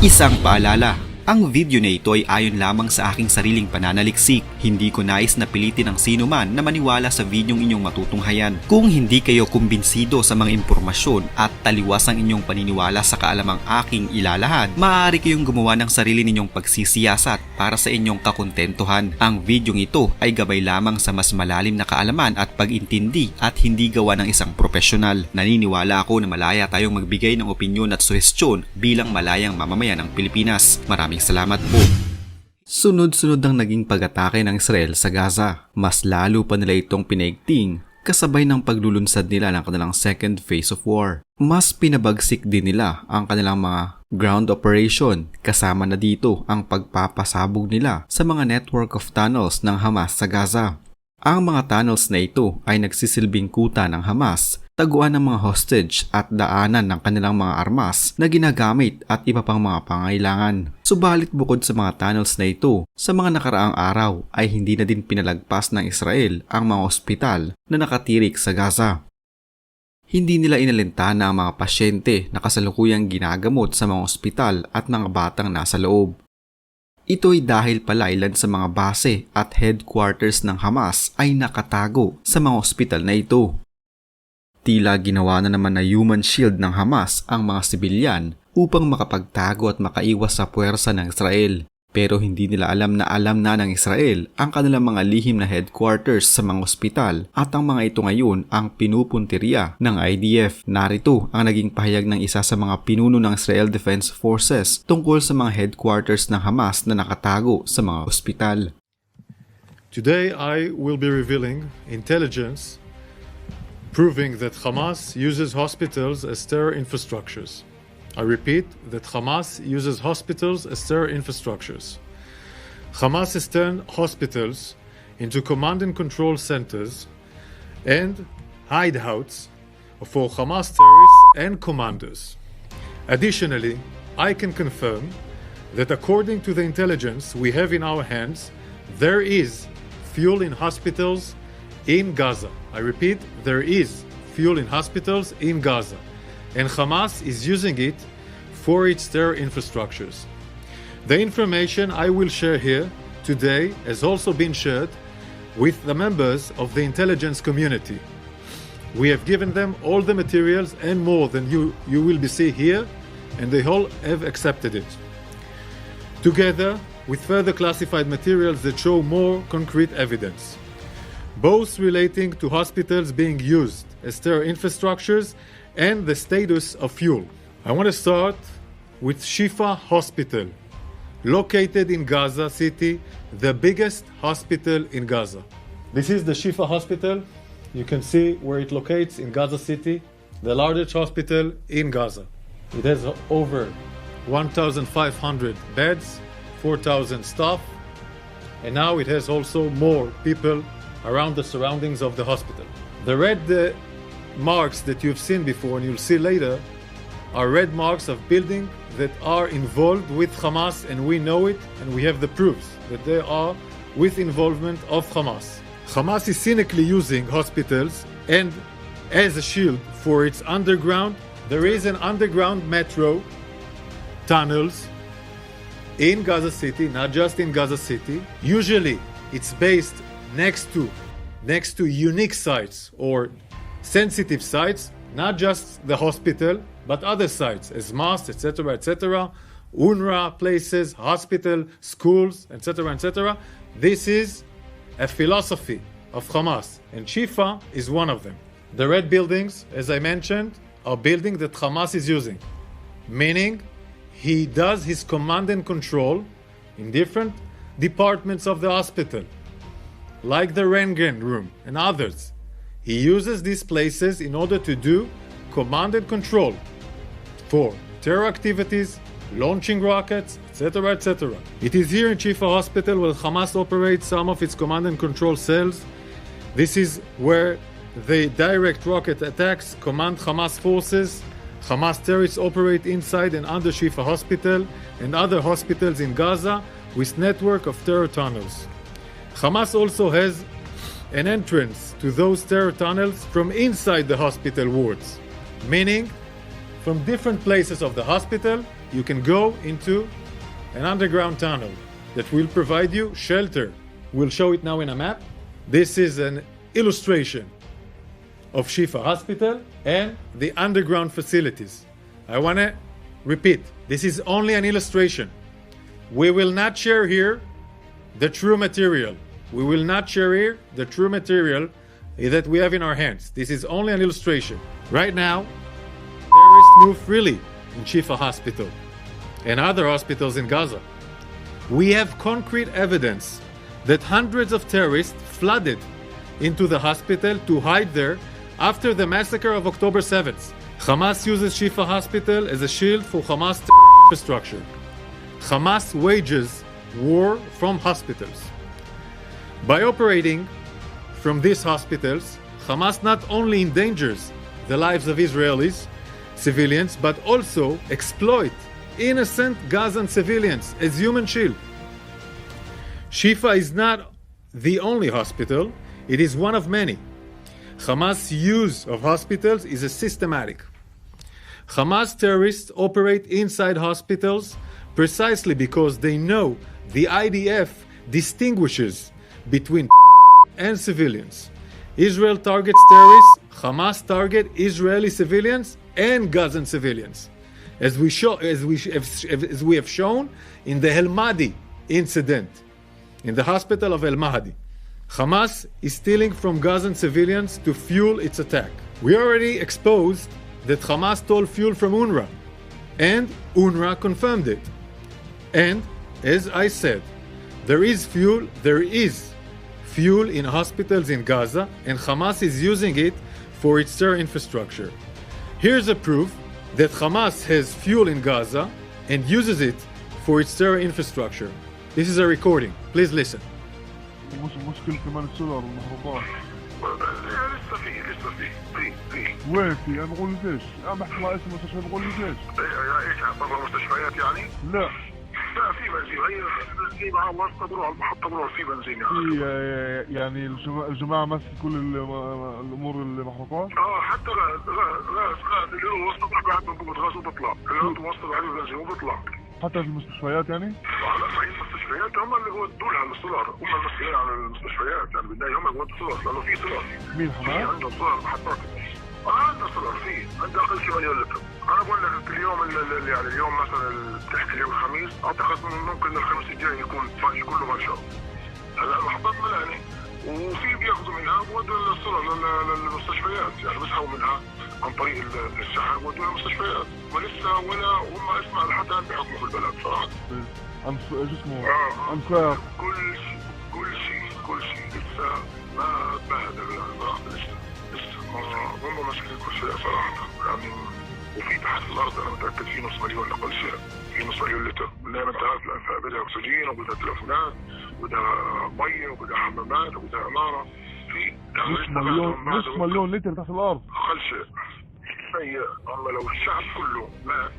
Isang paalala, ang video na ito ay ayon lamang sa aking sariling pananaliksik. Hindi ko nais na pilitin ang sino man na maniwala sa videong inyong matutunghayan. Kung hindi kayo kumbinsido sa mga impormasyon at taliwas ang inyong paniniwala sa kaalamang aking ilalahad, maaari kayong gumawa ng sarili ninyong pagsisiyasat para sa inyong kakontentuhan. Ang videong ito ay gabay lamang sa mas malalim na kaalaman at pag-intindi at hindi gawa ng isang profesional. Naniniwala ako na malaya tayong magbigay ng opinyon at suhestyon bilang malayang mamamayan ng Pilipinas. Maraming salamat po. Sunod-sunod ang naging pag-atake ng Israel sa Gaza. Mas lalo pa nila itong pinaigting kasabay ng paglulunsad nila ng kanilang second phase of war. Mas pinabagsik din nila ang kanilang mga ground operation, kasama na dito ang pagpapasabog nila sa mga network of tunnels ng Hamas sa Gaza. Ang mga tunnels na ito ay nagsisilbing kuta ng Hamas, taguan ng mga hostage at daanan ng kanilang mga armas na ginagamit at iba pang mga pangailangan. Subalit bukod sa mga tunnels na ito, sa mga nakaraang araw ay hindi na din pinalagpas ng Israel ang mga ospital na nakatirik sa Gaza. Hindi nila inalintana ang mga pasyente na kasalukuyang ginagamot sa mga ospital at mga batang nasa loob. Ito'y dahil pala ilan sa mga base at headquarters ng Hamas ay nakatago sa mga ospital na ito. Tila ginawa na naman na human shield ng Hamas ang mga sibilyan upang makapagtago at makaiwas sa puwersa ng Israel. Pero hindi nila alam na ng Israel ang kanilang mga lihim na headquarters sa mga ospital at ang mga ito ngayon ang pinupuntirya ng IDF. Narito ang naging pahayag ng isa sa mga pinuno ng Israel Defense Forces tungkol sa mga headquarters ng Hamas na nakatago sa mga ospital. Today I will be revealing intelligence proving that Hamas uses hospitals as terror infrastructures. I repeat that Hamas uses hospitals as terror infrastructures. Hamas has turned hospitals into command and control centers and hideouts for Hamas terrorists and commanders. Additionally, I can confirm that according to the intelligence we have in our hands, there is fuel in hospitals in Gaza. I repeat, there is fuel in hospitals in Gaza, and Hamas is using it for its terror infrastructures. The information I will share here today has also been shared with the members of the intelligence community. We have given them all the materials and more than you will be seeing here, and they all have accepted it. Together with further classified materials that show more concrete evidence, both relating to hospitals being used as terror infrastructures and the status of fuel. I want to start with Shifa Hospital, located in Gaza City, the biggest hospital in Gaza. This is the Shifa Hospital. You can see where it locates in Gaza City, the largest hospital in Gaza. It has over 1,500 beds, 4,000 staff, and now it has also more people around the surroundings of the hospital. The red marks that you've seen before and you'll see later are red marks of buildings that are involved with Hamas, and we know it and we have the proofs that they are with involvement of Hamas. Hamas is cynically using hospitals and as a shield for its underground. There is an underground metro tunnels in Gaza City, not just in Gaza City. Usually it's based next to unique sites or sensitive sites, not just the hospital, but other sites as mosques, etc., etc., UNRWA places, hospital, schools, etc., etc. This is a philosophy of Hamas, and Shifa is one of them. The red buildings, as I mentioned, are buildings that Hamas is using, meaning he does his command and control in different departments of the hospital, like the Röntgen room and others. He uses these places in order to do command and control for terror activities, launching rockets, etc., etc. It is here in Shifa Hospital where Hamas operates some of its command and control cells. This is where the direct rocket attacks command Hamas forces. Hamas terrorists operate inside and under Shifa Hospital and other hospitals in Gaza with network of terror tunnels. Hamas also has an entrance to those terror tunnels from inside the hospital wards, meaning from different places of the hospital you can go into an underground tunnel that will provide you shelter. We'll show it now in a map. This is an illustration of Shifa Hospital and the underground facilities. I want to repeat, this is only an illustration. We will not share here the true material. We will not share here the true material that we have in our hands. This is only an illustration. Right now, terrorists move freely in Shifa Hospital and other hospitals in Gaza. We have concrete evidence that hundreds of terrorists flooded into the hospital to hide there after the massacre of October 7th. Hamas uses Shifa Hospital as a shield for Hamas infrastructure. Hamas wages war from hospitals. By operating from these hospitals, Hamas not only endangers the lives of Israelis, civilians, but also exploit innocent Gazan civilians as human shield. Shifa is not the only hospital, it is one of many. Hamas' use of hospitals is a systematic. Hamas terrorists operate inside hospitals precisely because they know the IDF distinguishes between and civilians. Israel targets terrorists, Hamas target Israeli civilians and Gazan civilians. As we have shown in the El Mahdi incident, in the hospital of El Mahdi. Hamas is stealing from Gazan civilians to fuel its attack. We already exposed that Hamas stole fuel from UNRWA, and UNRWA confirmed it. And, as I said, there is fuel in hospitals in Gaza, and Hamas is using it for its terror infrastructure. Here's a proof that Hamas has fuel in Gaza and uses it for its terror infrastructure. This is a recording. Please listen. مشكلة كمان السولار والمحروقات. لسه في وين في؟ أنا بقول لك إيش؟ أنا بحكي مع اسم المستشفى بقول لك إيش؟ ايش برا المستشفيات يعني؟ لا في بنزين، هي بنزين على الواسطة بروح على المحطة بروح في بنزين يعني الجماعة ماسك كل الأمور المحروقات؟ حتى غاز اللي هو وسط بروح قاعد بنقبض غاز وبطلع، اللي هو موصل عليه بنزين وبطلع. حتى في المستشفيات يعني؟ لا في المستشفيات هم اللي بيودوا على السولار، هم المسؤولين عن المستشفيات، يعني بالنهاية هم اللي بيودوا السولار لأنه في سولار. مين حماس؟ عندهم سولار محطات. عندنا سولار عندنا أقل شيء مليون لتر. أنا بقول لك اليوم يعني اليوم مثلا تحكي اليوم الخميس، أعتقد ممكن الخميس الجاي يكون كله منشأ. هلا المحطات ملاني وفي بياخذوا منها بودوا السولار للمستشفيات، يعني بيسحبوا منها عن طريق الشحن بودوا للمستشفيات، ولسه ولا هم اسمع لحد الآن بيحكموا في البلد صراحة. شو اسمه؟ أنفاق. كل شيء لسه ما تبهدل صراحة لسه هم ماسكين كل شيء صراحة يعني. وفي تحت الأرض أنا متأكد في نص مليون أقل شيء، في نص مليون لتر. بالنهاية أنت عارف الأنفاق بدها أكسجين وبدها تلفونات وبدها مية وبدها حمامات وبدها عمارة. في نص مليون لتر تحت الأرض. أقل شيء. سيء. أما لو الشعب كله مات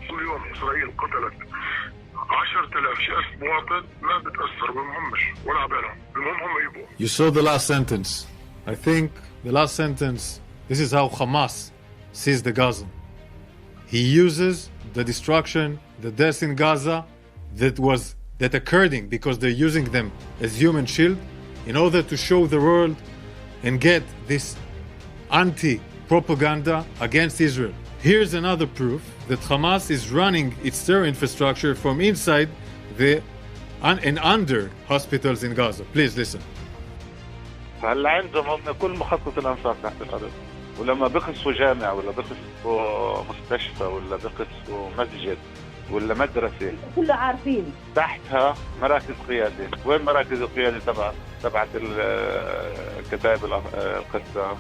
كل يوم إسرائيل قتلت 10,000 شخص مواطن ما بتأثر بمهمش ولا عبالهم، المهم هم يبقوا. You saw the last sentence. I think the last sentence, this is how Hamas sees the Gaza. He uses the destruction, the deaths in Gaza that occurred because they're using them as human shield in order to show the world and get this anti-propaganda against Israel. Here's another proof that Hamas is running its terror infrastructure from inside and under hospitals in Gaza. Please listen. هلا عندهم كل مخطط الانفاق تحت الارض، ولما بقصوا جامع ولا بقصوا مستشفى ولا بقصوا مسجد ولا مدرسه كله عارفين تحتها مراكز قياده. وين مراكز القياده تبعت الكتائب القسام؟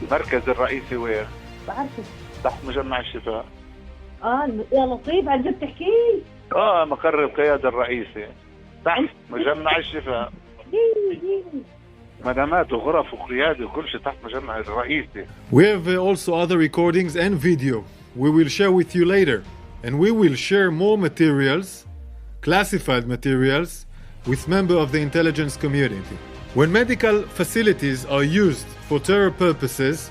المركز الرئيسي وين؟ بعرفه تحت مجمع الشفاء. يا لطيف عن جد تحكي؟ مقر القياده الرئيسي تحت مجمع الشفاء. مدامات وغرف وقياده وكل شيء تحت مجمع الرئيسي. We have also other recordings and video we will share with you later, and we will share more materials, classified materials, with members of the intelligence community. When medical facilities are used for terror purposes,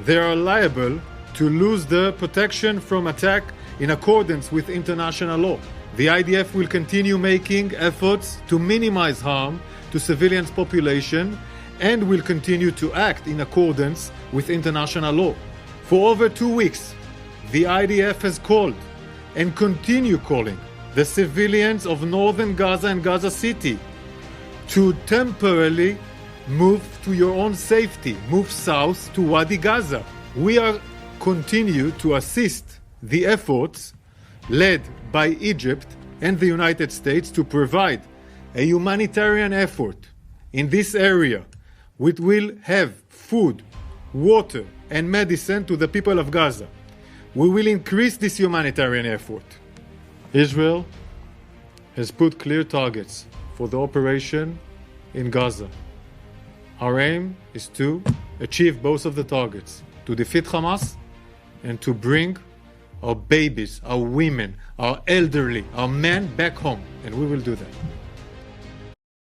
they are liable to lose the protection from attack in accordance with international law. The IDF will continue making efforts to minimize harm to civilians' population and will continue to act in accordance with international law. For over 2 weeks, the IDF has called and continue calling the civilians of northern Gaza and Gaza City to temporarily move to your own safety, move south to Wadi Gaza. We are continue to assist the efforts led by Egypt and the United States to provide a humanitarian effort in this area which will have food, water, and medicine to the people of Gaza. We will increase this humanitarian effort. Israel has put clear targets for the operation in Gaza. Our aim is to achieve both of the targets, to defeat Hamas and to bring our babies, our women, our elderly, our men back home. And we will do that.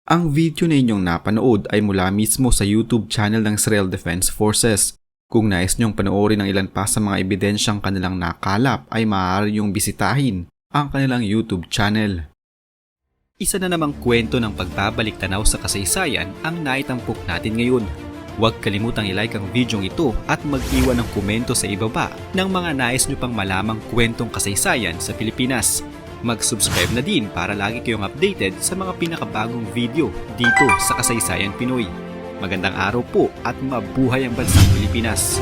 Ang video na inyong napanood ay mula mismo sa YouTube channel ng Israel Defense Forces. Kung nais nyong panoorin ang ilan pa sa mga ebidensyang kanilang nakalap ay maaari nyong bisitahin ang kanilang YouTube channel. Isa na namang kwento ng pagbabalik tanaw sa kasaysayan ang naitampok natin ngayon. Huwag kalimutang i-like ang video ito at mag-iwan ng komento sa ibaba ng mga nais nyo pang malamang kwentong kasaysayan sa Pilipinas. Mag-subscribe na din para lagi kayong updated sa mga pinakabagong video dito sa Kasaysayan Pinoy. Magandang araw po at mabuhay ang bansang Pilipinas!